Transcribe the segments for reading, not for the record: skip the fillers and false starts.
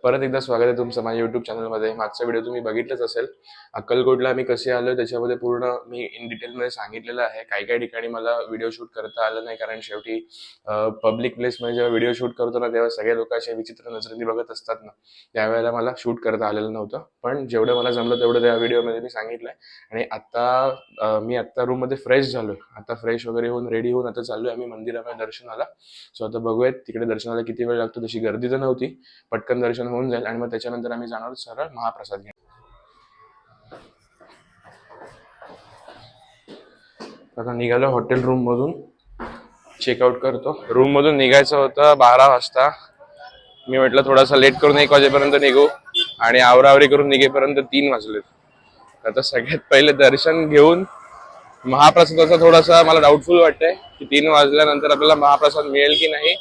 परत एकदा स्वागत आहे तुमचं माझ्या युट्यूब चॅनलमध्ये. मागचा व्हिडिओ तुम्ही बघितलंच असेल. अक्कलकोटला मी कसे आलो त्याच्यामध्ये पूर्ण मी इन डिटेलमध्ये सांगितलेलं आहे. काही काही ठिकाणी मला व्हिडिओ शूट करता आलं नाही, कारण शेवटी पब्लिक प्लेसमध्ये जेव्हा व्हिडिओ शूट करतो ना, तेव्हा सगळे लोक असे विचित्र नजरेने बघत असतात ना, त्यावेळेला मला शूट करता आलेलं नव्हतं. पण जेवढं मला जमलं तेवढं त्या व्हिडिओमध्ये मी सांगितलंय. आणि आता मी आत्ता रूममध्ये फ्रेश झालोय. आता फ्रेश वगैरे होऊन रेडी होऊन आता चाललोय आम्ही मंदिरामध्ये दर्शनाला. सो आता बघूयात तिकडे दर्शनाला किती वेळ लागतो. तशी गर्दी तर नव्हती, पटकन दर्शन होऊन जाईल आणि मग त्याच्यानंतर आम्ही जाणार सरळ महाप्रसाद घेऊन. आता निघालो हॉटेल रूम मधून, चेकआउट करतो. रूम मधून निघायचं होतं 12 वाजता. मी म्हटलं थोडासा लेट करून 1 वाजेपर्यंत निघू, आणि आवरावरी करून निघेपर्यंत 3 वाजलेत. आता सगळ्यात पहिले दर्शन घेऊन महाप्रसादाचा थोडासा मला डाऊटफुल वाटतंय की 3 वाजल्यानंतर आपल्याला महाप्रसाद मिळेल की नाही,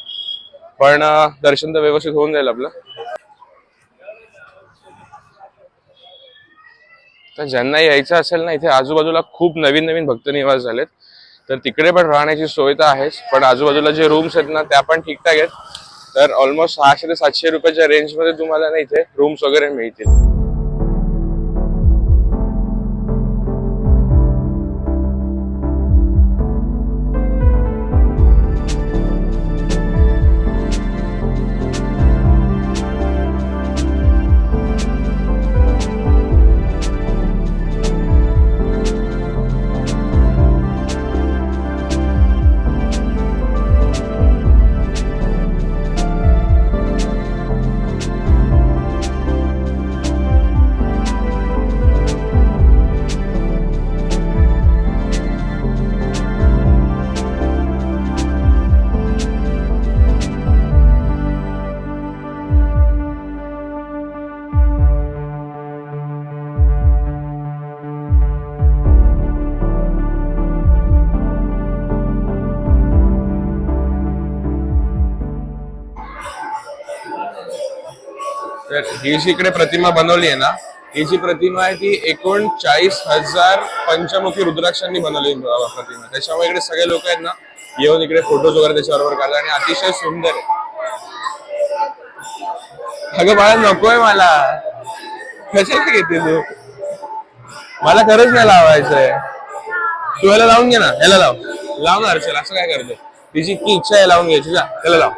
पण दर्शन तर व्यवस्थित होऊन जाईल आपलं. तर ज्यांना यायचं असेल ना, इथे आजूबाजूला खूप नवीन नवीन भक्त निवास झालेत, तर तिकडे पण राहण्याची सोय तर आहेच. पण आजूबाजूला जे रूम्स आहेत ना, त्या पण ठीकठाक आहेत. तर ऑलमोस्ट 600 ते 700 रुपयाच्या रेंजमध्ये तुम्हाला ना इथे रूम्स वगैरे मिळतील. तर ही जी इकडे प्रतिमा बनवली आहे ना, ही जी प्रतिमा आहे ती 39,000 पंचमुखी रुद्राक्षांनी बनवली प्रतिमा. त्याच्यामुळे इकडे सगळे लोक आहेत ना, येऊन इकडे फोटोज वगैरे त्याच्याबरोबर काढतात आणि अतिशय सुंदर आहे. अगं बाळा, नकोय मला. कशाला घेते तू? मला खरंच नाही लावायचंय. तू याला लावून घे ना, याला लाव. लाव ना हर्षल, असं काय करते? तिची इतकी इच्छा आहे लावून घ्यायची, जा त्याला लाव.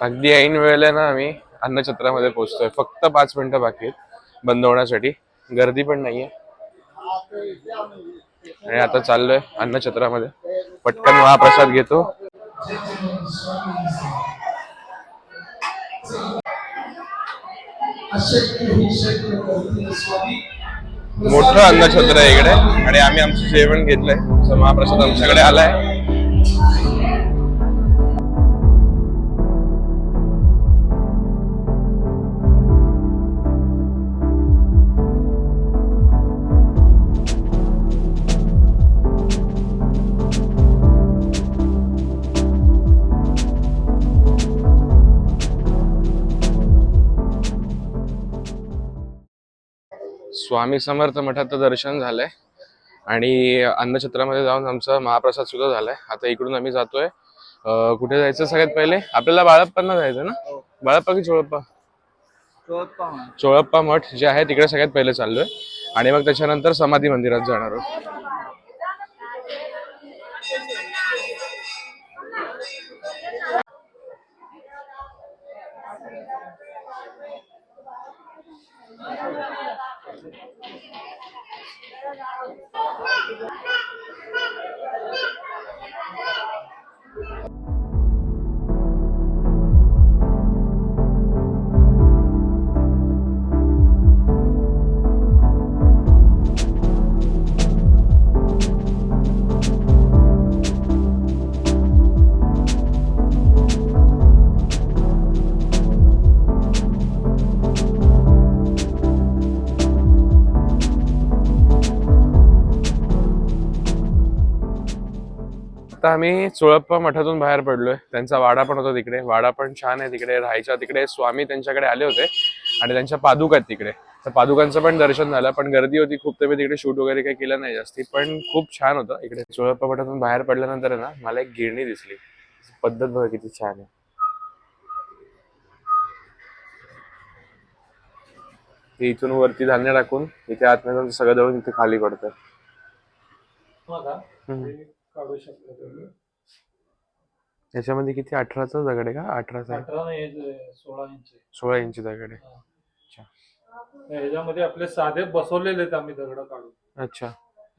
अगदी ऐन वेळेला ना आम्ही अन्नछत्रामध्ये पोहोचतोय. फक्त 5 मिनिटं बाकी आहेत बंद होण्यासाठी. गर्दी पण नाहीये आणि आता चाललोय अन्नछत्रामध्ये. पटकन महाप्रसाद घेतो. मोठं अन्नछत्र आहे इकडे आणि आम्ही आमचं जेवण घेतलंय. महाप्रसाद आमच्याकडे आलाय. स्वामी समर्थ मठाचं दर्शन झालंय आणि अन्नछत्रामध्ये जाऊन आमचा महाप्रसाद सुद्धा झालाय. आता इकडून आम्ही जातोय, कुठे जायचं सगळ्यात पहिले आपल्याला? बाळप्पांना जायचं ना. बाळप्पा की चोळप्पा? चोळप्पा मठ जे आहे तिकडे सगळ्यात पहिले चाललोय आणि मग त्याच्यानंतर समाधी मंदिरात जाणार आहोत. आता आम्ही चोळप्पा मठातून बाहेर पडलोय. त्यांचा वाडा पण होता तिकडे, वाडा पण छान आहे तिकडे राहायच्या. तिकडे स्वामी त्यांच्याकडे आले होते आणि त्यांच्या पादुका आहेत तिकडे, तर पादुकांचं पण दर्शन झालं. पण गर्दी होती खूप, तर मी तिकडे शूट वगैरे काही केलं नाही जास्ती, पण खूप छान होतं इकडे. चोळप्पा मठातून बाहेर पडल्यानंतर आहे ना मला एक गिरणी दिसली. पद्धत बघा किती छान आहे. इथून वरती धान्य टाकून इथे आतमध्ये सगळं दळून इथे खाली पडतं. काढू शकतो तुम्ही. याच्यामध्ये किती 18चा दगड आहे का? 18चा 18 नाही 16 इंच. 16 इंची दगड आहे. अच्छा. ह्याच्यामध्ये आपले साधे बसवलेले आहेत आम्ही दगड काढून. अच्छा.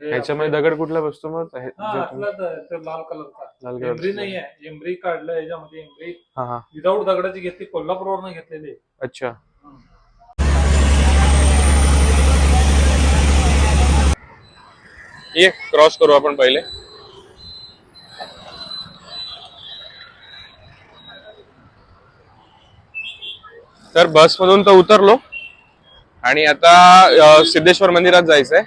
ह्याच्यामध्ये दगड कुठला बसतो मग? लाल कलरचा एम्ब्री नाही आहे, एम्ब्री काढलं याच्यामध्ये. एम्ब्री विदाऊट दगडाची घेतली, कोल्हापूरवरून घेतलेली. अच्छा. ये क्रॉस करू आपण पहिले. तर बस मधून तर उतरलो आणि आता सिद्धेश्वर मंदिरात जायचंय.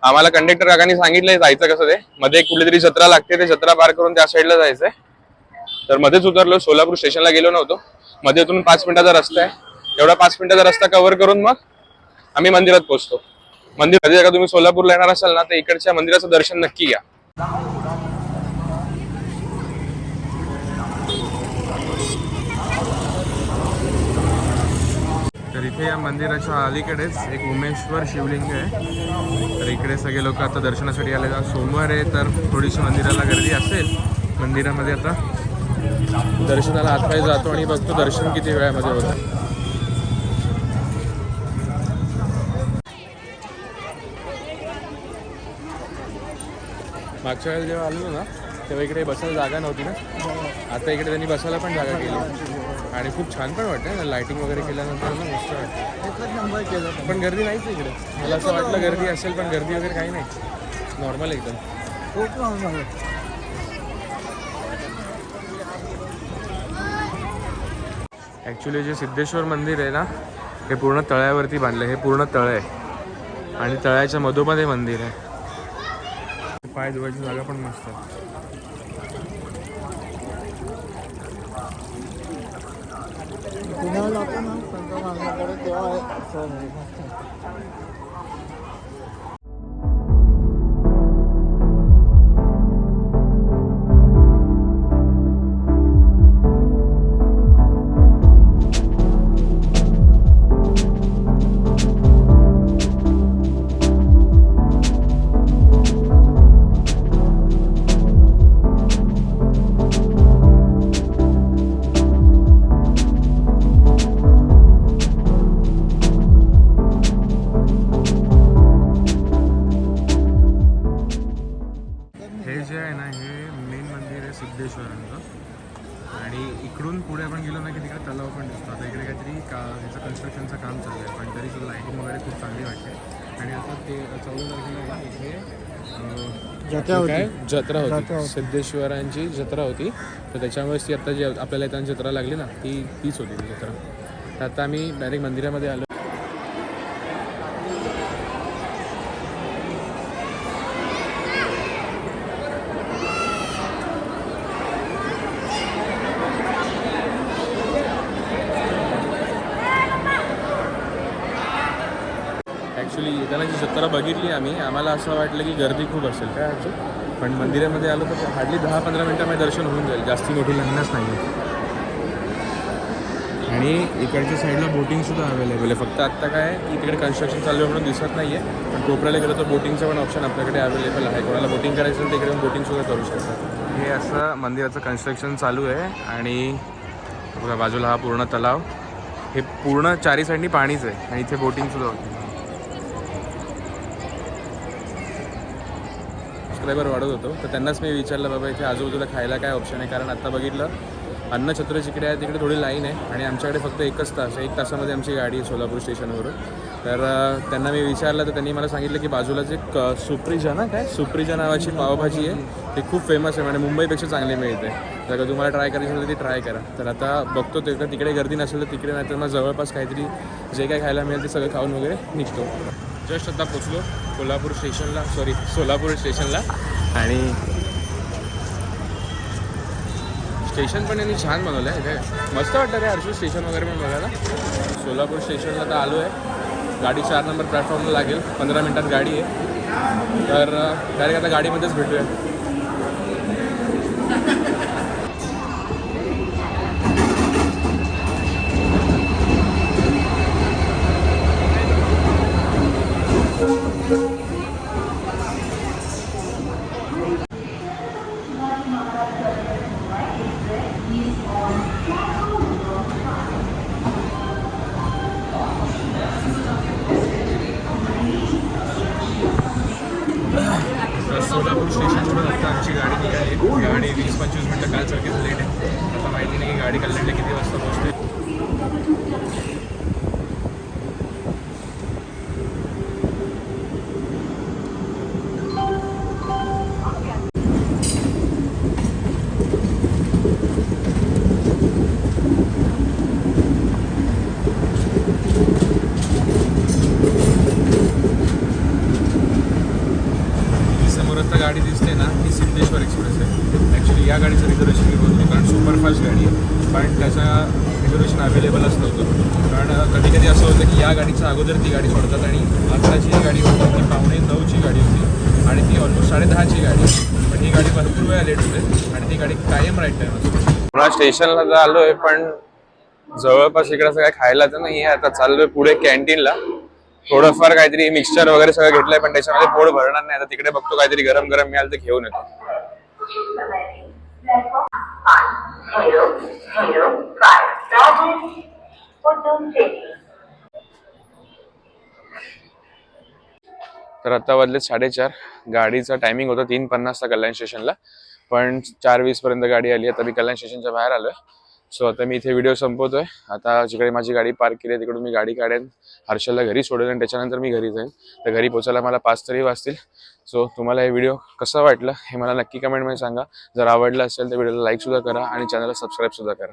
आम्हाला कंडक्टर काकांनी सांगितलंय जायचं कसं ते. मध्ये कुठली तरी जत्रा लागते, ते जत्रा पार करून त्या साईडला जायचंय. तर मध्येच उतरलो, सोलापूर स्टेशनला गेलो नव्हतो. मध्ये इथून 5 मिनिटाचा रस्ता आहे. एवढा 5 मिनिटाचा रस्ता कव्हर करून मग आम्ही मंदिरात पोहोचतो. मंदिर जर तुम्ही सोलापूरला येणार असाल ना, तर इकडच्या मंदिराचं दर्शन नक्की घ्या. तर इथे या मंदिराच्या अलीकडेच एक उमेश्वर शिवलिंग आहे. तर इकडे सगळे लोक आता दर्शनासाठी आले. सोमवार आहे तर थोडीशी मंदिराला गर्दी असेल. मंदिरामध्ये आता दर्शनाला आतमध्ये जातो आणि बघतो दर्शन किती वेळामध्ये होतं. मागच्या वेळेला जेव्हा आलो ना तेव्हा इकडे बसायला जागा नव्हती ना, आता इकडे त्यांनी बसायला पण जागा केली आणि खूप छान पण वाटतं. लाइटिंग वगैरे केल्यानंतर ना मस्त वाटतं. पण गर्दी नाहीच इकडे. मला असं वाटलं गर्दी असेल, पण गर्दी वगैरे काही नाही, नॉर्मल एकदम. खूप नॉर्मल. ॲक्च्युली जे सिद्धेश्वर मंदिर आहे ना, हे पूर्ण तळ्यावरती बांधलं. हे पूर्ण तळ आहे आणि तळ्याच्या मधोमध्ये मंदिर आहे. पाय धुवायची जागा पण मस्त आहे. पुण्याला जातो ना संत महाराजांकडे तेव्हा सिद्धेश्वरांचं. आणि इकडून पुढे आपण गेलो ना की तिकडे तलाव पण दिसतो. आता इकडे काहीतरी ह्याचं कन्स्ट्रक्शनचं काम चालू आहे, पण तरी सुद्धा लाईटिंग वगैरे खूप चांगली वाटते. आणि आता ते 14 तारखेला इथे जत्रा होती, सिद्धेश्वरांची जत्रा होती. तर त्याच्यामुळेच ती आता जी आपल्याला इथं जत्रा लागली ना तीच होती ती जत्रा. तर आता आम्ही डायरेक्ट मंदिरामध्ये आलो. ॲक्च्युली येताना जी जत्रा बघितली आम्हाला असं वाटलं की गर्दी खूप असेल काय ॲक्च्युली, पण मंदिरामध्ये आलो तर हार्डली 10-15 मिनटामध्ये दर्शन होऊन जाईल. जास्ती मोठी लाईनच नाही आहे. आणि इकडच्या साईडला बोटिंगसुद्धा अवेलेबल आहे. फक्त आत्ता काय की तिकडे कन्स्ट्रक्शन चालू आहे म्हणून दिसत नाही आहे, पण कोपऱ्याला गेलं तर बोटिंगचं पण ऑप्शन आपल्याकडे अवेलेबल आहे. कोणाला बोटिंग करायचं तर तिकडे बोटिंगसुद्धा करू शकतात. हे असं मंदिराचं कन्स्ट्रक्शन चालू आहे आणि बघा बाजूला हा पूर्ण तलाव. हे पूर्ण चारी साईडनी पाणीच आहे आणि इथे बोटिंगसुद्धा होती. सबस्क्रायबर वाढत होतो तर त्यांनाच मी विचारलं बाबा इथे आजूबाजूला खायला काय ऑप्शन आहे, कारण आता बघितलं अन्नछत्र जिकडे आहे तिकडे थोडी लाईन आहे आणि आमच्याकडे फक्त 1 तास, 1 तासामध्ये आमची गाडी आहे सोलापूर स्टेशनवरून. तर त्यांना मी विचारलं तर त्यांनी मला सांगितलं की बाजूलाच एक सुप्रिजा नावाची पावभाजी आहे, ते खूप फेमस आहे आणि मुंबईपेक्षा चांगली मिळते. जर का तुम्हाला ट्राय करायची असेल तर ती ट्राय करा. तर आता बघतो ते का तिकडे गर्दी नसेल तर तिकडे, नाही तर मग जवळपास काहीतरी जे काय खायला मिळेल ते सगळं खाऊन वगैरे निघतो. जस्ट आता पोचलो सोलापूर स्टेशनला आणि स्टेशन पण यांनी छान बनवलं आहे काय मस्त वाटतं रे हर्षू स्टेशन वगैरे पण बघायला. सोलापूर स्टेशनला तर आलो आहे. गाडी 4 नंबर प्लॅटफॉर्मला लागेल. 15 मिनिटात गाडी आहे. तर डायरेक्ट आता गाडीमध्येच भेटूया. सोलापूर स्टेशनवरून आता आमची गाडी निघाली. गाडी 20-25 मिनटं कालसारखीच लेट आहे. आता माहिती नाही की गाडी कल्याणला किती वाजता पोहोचते. गाडी दिसते ना ही सिद्धेश्वर एक्सप्रेस आहे. ॲक्च्युली या गाडीचं रिझर्वेशन मी बोलतो कारण सुपरफास्ट गाडी आहे. पण त्याचं रिझर्वेशन अवेलेबलच नव्हतं. कारण कधी कधी असं होतं की या गाडीच्या अगोदर ती गाडी सोडतात आणि आत्ताची जी गाडी होती ती 8:45ची गाडी होती आणि ती ऑलमोस्ट 10:30ची गाडी. पण ही गाडी भरपूर वेळा लेट होते आणि ती गाडी कायम राईट टाईम असते. पुन्हा स्टेशनला तर आलो आहे पण जवळपास इकडं असं काय खायला तर नाही आहे. आता चाललोय पुढे कॅन्टीनला. थोडंफार काहीतरी मिक्सचर वगैरे सगळं घेतलंय पण त्याच्यामध्ये पोट भरणार नाही. आता तिकडे बघतो काहीतरी गरम गरम मिळालं तर घेऊन येतो. तर आता वाजले 4:30. गाडीचा टायमिंग होता 3:50चा कल्याण स्टेशनला. पण 4:20 पर्यंत गाडी आली. आता मी कल्याण स्टेशनच्या बाहेर आलोय. सो आता मी इथे व्हिडिओ संपवतोय. आता जिकडे माझी गाडी पार्क केली आहे तिकडून मी गाडी काढेन, हर्षलला घरी सोडेन आणि त्याच्यानंतर मी घरी जाईन. तर घरी पोचायला मला 5 तरी वाजतील. सो तुम्हाला हे व्हिडिओ कसा वाटला हे मला नक्की कमेंटमध्ये सांगा. जर आवडलं असेल तर व्हिडिओला लाईक सुद्धा करा आणि चॅनलला सबस्क्राईब सुद्धा करा.